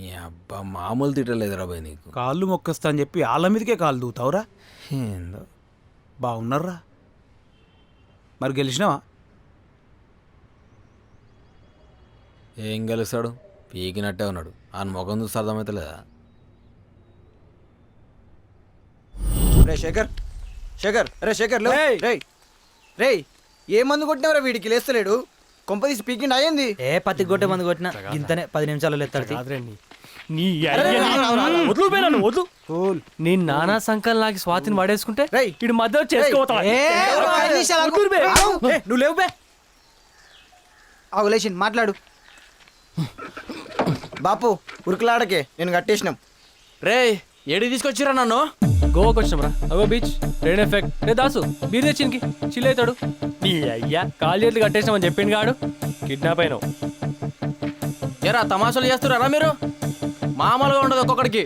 ఈ అబ్బా మామూలు తిట్టలేదురా బాయ్ నీకు. కాళ్ళు మొక్కస్తా అని చెప్పి వాళ్ళ మీదకే కాళ్ళు దూతావురా. ఏందో బాగున్నారా మరి గెలిచినావా? ఏం గెలుస్తాడు, పీకినట్టే ఉన్నాడు. ఆయన ముఖం చూస్తే అర్థమవుతలేదా? రే శేఖర్, శేఖర్, రే శేఖర్ లే రే రే ఏ మందు కొట్టినవరా వీడికి లేస్తలేడు? కొంపదీసి పీకిండి అయ్యింది. ఏ పత్తి కొట్టే మంది కొట్టినా ఇంతనే 10 నిమిషాలు ఎత్తాడు. నీ వదులు పోయినా నువ్వు వద్దు. నీ నానా సంకల్ నాకు స్వాతిని వాడేసుకుంటే ఇటు మధ్యలో చేసుకోతా. నువ్వు లేవు బే. లేచింది మాట్లాడు. బాపు ఉరుకులాడకే, నేను కట్టేసినాం. రే ఏడి తీసుకొచ్చిరా నన్ను? గోవాకి వచ్చినాం రా. అగో బీచ్, రెయిన్ ఎఫెక్ట్. రే దాసు బీర్ తెచ్చినికి చిల్ అవుతాడు. నీ అయ్యా కాలు చేతులు కట్టేసినామని చెప్పింది కాడు. కిడ్నాప్ అయినావు. ఏరా తమాషాలు చేస్తున్నారా మీరు? మామూలుగా ఉండదు ఒక్కొక్కడికి.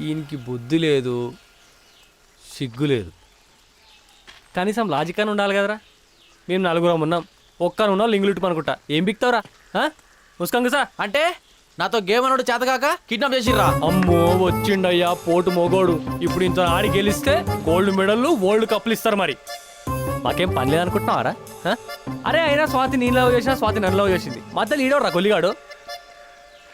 ఈయనకి బుద్ధి లేదు, సిగ్గు లేదు, కనీసం లాజిక్ అని ఉండాలి కదరా. మేము 4 ఉన్నాం, ఒక్కరు ఉన్నాం లింగులుట్టు అనుకుంటా. ఏం బిక్తావురా ముస్కంగా సార్? అంటే నాతో గేమ్ అన్నాడు చేతగాక కిడ్నాప్ చేసిర్రా? అమ్మో వచ్చిండయ్యా పోటు మొగోడు. ఇప్పుడు ఇంత ఆడి గెలిస్తే గోల్డ్ మెడల్ వరల్డ్ కప్లు ఇస్తారు. మరి మాకేం పని లేదనుకుంటున్నావారా? అరే అయినా స్వాతి నేను లవ్ చేసినా స్వాతి నన్ను లవ్ చేసింది. మధ్యలో ఈడవరా గొల్లిగాడు.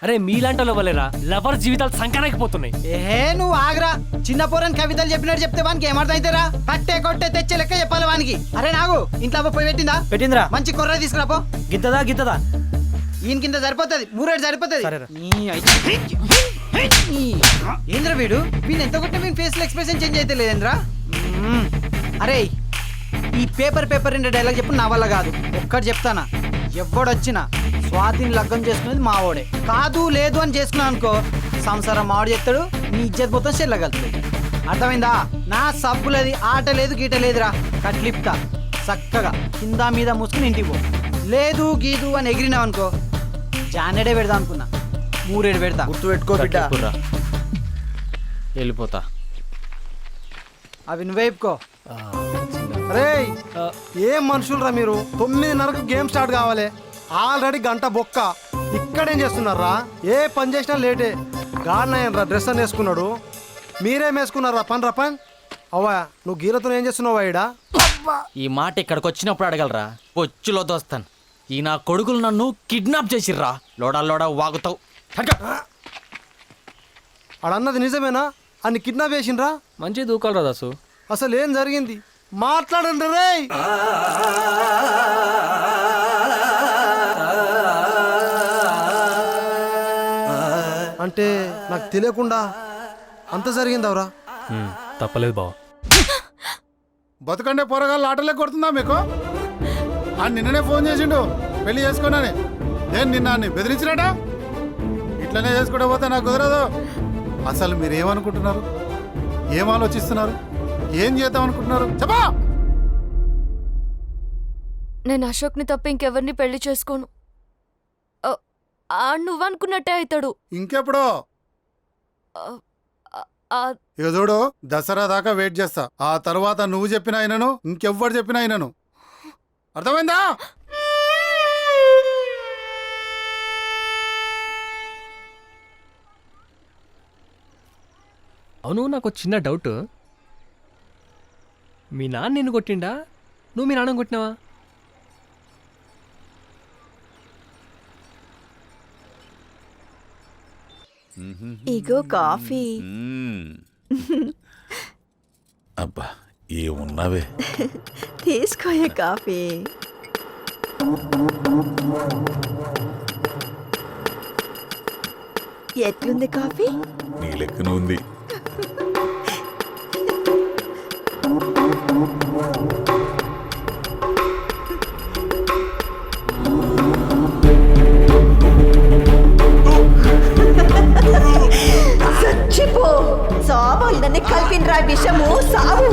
అరే మీలాంటి వాళ్ళు ఇవ్వలేరా? లవర్ జీవితాలు సంకరాకపోతున్నాయి. ఏ నువ్వు ఆగరా. చిన్న పోరని కవితలు చెప్పినట్టు చెప్తే వానికి ఏమర్థం అవుతారా? కట్టే కొట్టే తెచ్చే లెక్క చెప్పాలి వానికి. అరే నాగు ఇంట్లో పోయి పెట్టిందా? పెట్టిందిరా. మంచి కొర్ర తీసుకురాపో. గిత్తదా ఈయన కింద సరిపోతుంది, 3 సరిపోతుంది. ఏంద్రా వీడు ఎంత కొట్టిన వీని ఫేస్ లో ఎక్స్ప్రెషన్ చేంజ్ అయితే లేదేంద్రా? అరే ఈ పేపర్ 2 డైలాగ్ చెప్పు, నా వల్ల కాదు. ఒక్కటి చెప్తానా, ఎవడొచ్చినా స్వాతిని లగ్గం చేసుకునేది మావోడే. కాదు లేదు అని చేసుకున్నావు అనుకో, సంసారం మావాడు చెప్తాడు, నీ ఇజ్జత్ మొత్తం చెల్లగలుగుతుంది. అర్థమైందా? నా సబ్బులది ఆట లేదు గీట లేదురా. కట్లిప్తా చక్కగా కింద మీద మూసుకుని ఇంటికి పో. లేదు గీదు అని ఎగిరినావు అనుకో, జానెడే పెడదాం అనుకున్నా, 3 పెడతా. గుర్తు పెట్టుకో బిడ్డ. వెళ్ళిపోతా. అవి నువ్వే చెప్పుకో. రే ఏం మనుషులరా మీరు? 9:30కు గేమ్ స్టార్ట్ కావాలి, ఆల్రెడీ గంట బొక్క. ఇక్కడేం చేస్తున్నారా? ఏ పని చేసినా లేటే. గాడినయ్యనరా డ్రెస్ అని వేసుకున్నాడు, మీరేం వేసుకున్నారా? పని రా పని. అవ్వా నువ్వు గీరతో ఏం చేస్తున్నావా? ఈడ ఈ మాట ఇక్కడికి వచ్చినప్పుడు అడగలరా? వచ్చులో దోస్తాను. ఈ నా కొడుకులు నన్ను కిడ్నాప్ చేసిర్రా. లోడా వాగుతావు. ఆడన్నది నిజమేనా? అన్ని కిడ్నాప్ చేసిండ్రా? మంచి దూకాలరా దాసు. అసలు ఏం జరిగింది మాట్లాడండి రే. అంటే నాకు తెలియకుండా అంత జరిగిందవరా? తప్పలేదు బావ. బతుకండే పోరగాళ్ళు ఆటలే కొడుతుందా మీకు? నిన్ననే ఫోన్ చేసిండు పెళ్లి చేసుకోనని. నేను నిన్న బెదిరించినాడా? ఇట్లనే చేసుకుంటూ పోతే నాకు కుదరదు. అసలు మీరు ఏమనుకుంటున్నారు? ఏం ఆలోచిస్తున్నారు? ఏం చేద్దాం అనుకుంటున్నారు? చెప్పా. నేను అశోక్ని తప్ప ఇంకెవరిని పెళ్లి చేసుకోను. నువ్వనుకున్నట్టే అవుతాడు. ఇంకెప్పుడో? ఇక చూడు, దసరా దాకా వెయిట్ చేస్తా. ఆ తర్వాత నువ్వు చెప్పిన అయినను, ఇంకెవ్వరు చెప్పిన అయినను. అర్థమైందా? అవును నాకు చిన్న డౌట్. మీ నాన్న నిన్ను కొట్టిండా, నువ్వు మీ నాన్న కొట్టినావా? ఇగో కాఫీ. అబ్బా ఏమున్నావే, తీసుకోయే కాఫీ. ఎట్లుంది కాఫీ? నీ లెక్కన ఉంది. చచ్చిపో సావు. ఇదన్నీ కలిపినరా విషము. సావు,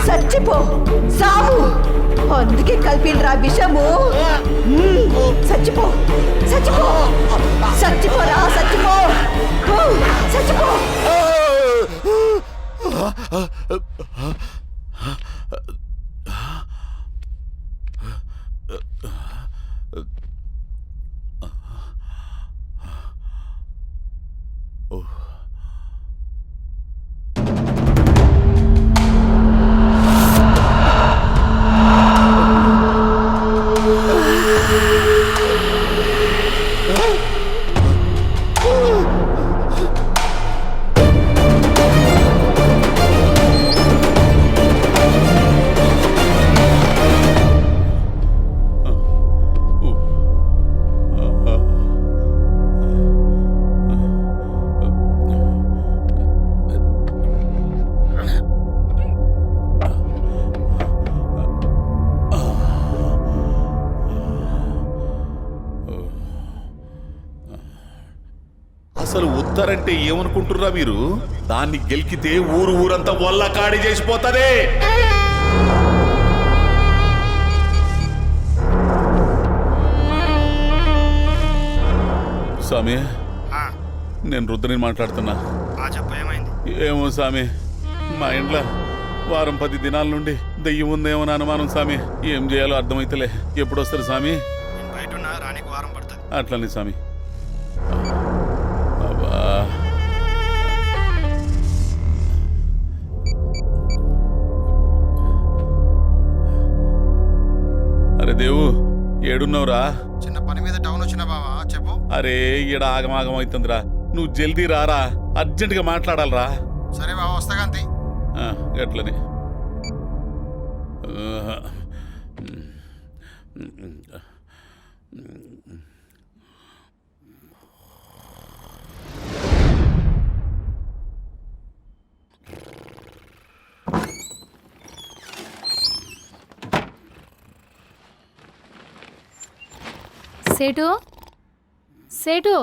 చచ్చిపో సావు. అందుకే కలిపినరా విషము. చచ్చిపో చచ్చిపో చచ్చిపోరా చచ్చిపో చచ్చిపో. అసలు ఉత్తరంటే ఏమనుకుంటుర్రా మీరు? దాన్ని గెలికితే ఊరంతా వల్ల కాడి చేసిపోతదే. స్వామి, నేను రుద్రని మాట్లాడుతున్నా. ఏమో స్వామి, మా ఇంట్లో వారం 10 దినాల నుండి దెయ్యం ఉందేమో అని అనుమానం స్వామి. ఏం చేయాలో అర్థమైతలే. ఎప్పుడు వస్తారు స్వామి? అట్లనే స్వామి. అరే దేవు, ఏడున్నావురా? చిన్న పని మీద టౌన్ వచ్చిన బావా, చెప్పు. అరే ఈడ ఆగమాగం అవుతుందిరా. నువ్వు జల్దీ రారా, అర్జెంటుగా మాట్లాడాలరా. సరే బావా, వస్తాగాంతి. ఎట్లని సేటు సేటు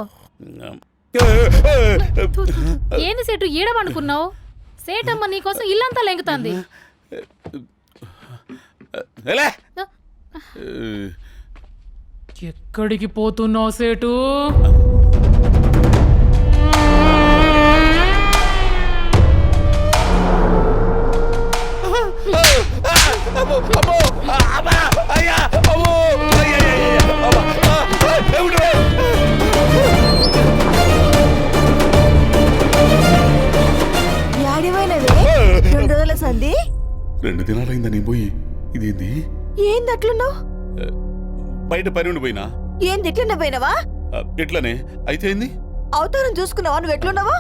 ఏంది సేటు ఈడమనుకున్నావు? సేటమ్మ నీకోసం ఇల్లంతా లెంగుతాంది. ఎక్కడికి పోతున్నావు సేటు? సంధి 2 దినాలైందా నేను పోయి? ఇదేంది? ఏంది అట్లున్నావు? బయట పని ఉండి పోయినా. ఏంది ఎట్లున్నా పోయినావా? ఎట్లనే అయితే ఏంది? అవతారం చూసుకున్నావా? నువ్వు ఎట్లున్నావా?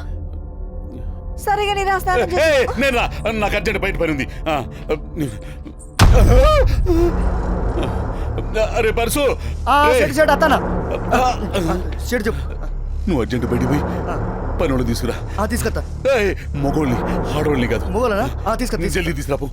సరిగా నీ రాస్తాను. నేను రా, నాకు అర్జెంట్ బయట పని ఉంది. అరే పర్సు, నువ్వు అర్జెంట్ బయట పోయి పనులు తీసుకురా. తీసుకొస్తా. మొగోళ్ళని ఆడోళ్ళని కాదు, మొగోళ్ళనా? తీసుకొస్తా. జల్దీ తీసుకురాపు.